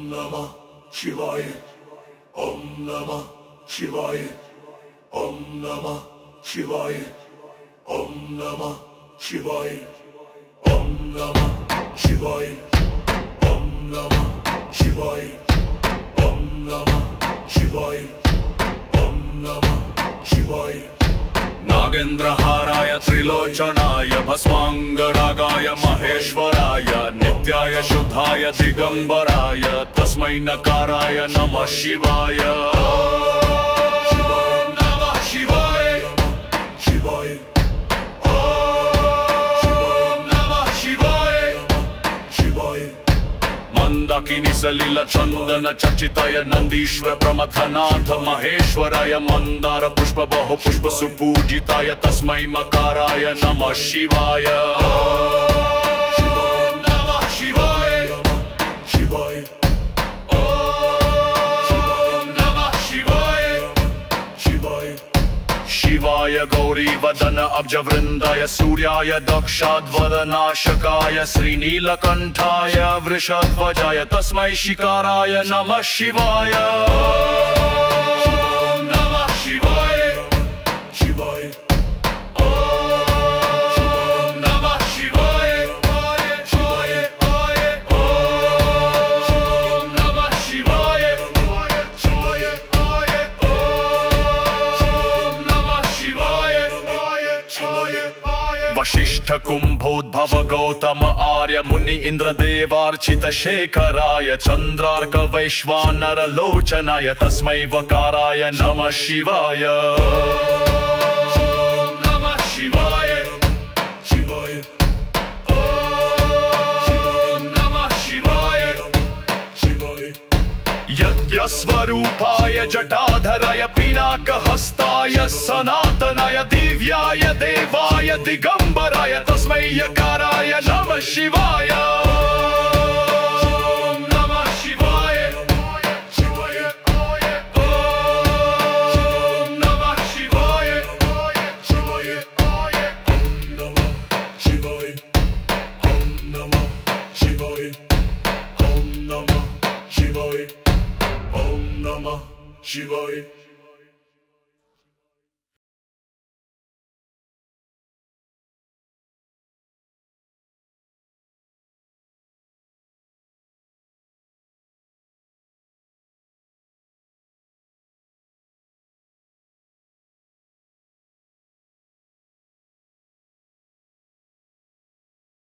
नमः शिवाय। ओम नमः शिवाय। ओम नमः शिवाय। ओम नमः शिवाय। ओम नमः शिवाय। ओम नमः शिवाय। ओम नमः शिवाय। ओम नमः शिवाय। नागेन्द्रहाराय त्रिलोचनाय भस्मांगरागाय महेश्वराय नित्याय शुद्धाय दिगंबराय तस्मै नकाराय नमः शिवाय। ओम नमः शिवाय। शिवाय। ओम नमः शिवाय। शिवाय। मंदाकिनी सलिल चंदन चर्चिताय नंदीश्वर प्रमथनाथ महेश्वराय मंदार पुष्प बहु पुष्प सुपूजिताय तस्मै मकाराय नमः शिवाय। ओम नमः शिवाय। शिवाय। ओम नमः शिवाय। शिवाय। शिवाय गौरी वदन अब्ज वृंदाय सूर्याय दक्षाध्वरनाशकाय श्रीनीलकंठाय वृषध्वजाय तस्मै शिकाराय नमः शिवाय। ओम नमः शिवाय। शिवाय। ओम नमः शिवाय। शिवाय। ओम नमः शिवाय। शिवाय। वशिष्ठ कुंभोद्भव गौतम आर्य मुनि इंद्र देवार्चित शेखराय चंद्रार्क वैश्वानर लोचनाय तस्मै वकाराय नमः शिवाय। ओम नमः शिवाय। शिवाय। ओम नमः शिवाय। शिवाय। यज्ञस्वरूपाय जटाधराय पिनाकहस्ताय सनातनाय दिव्याय देवाय दिगंबराय तस्मै यकाराय नमः शिवाय। ओम नमः शिवाय। शिवाय। ओम नमः शिवाय। शिवाय। ओम नमः शिवाय। ओम नमः शिवाय। ओम नमः शिवाय। ओम नमः शिवाय।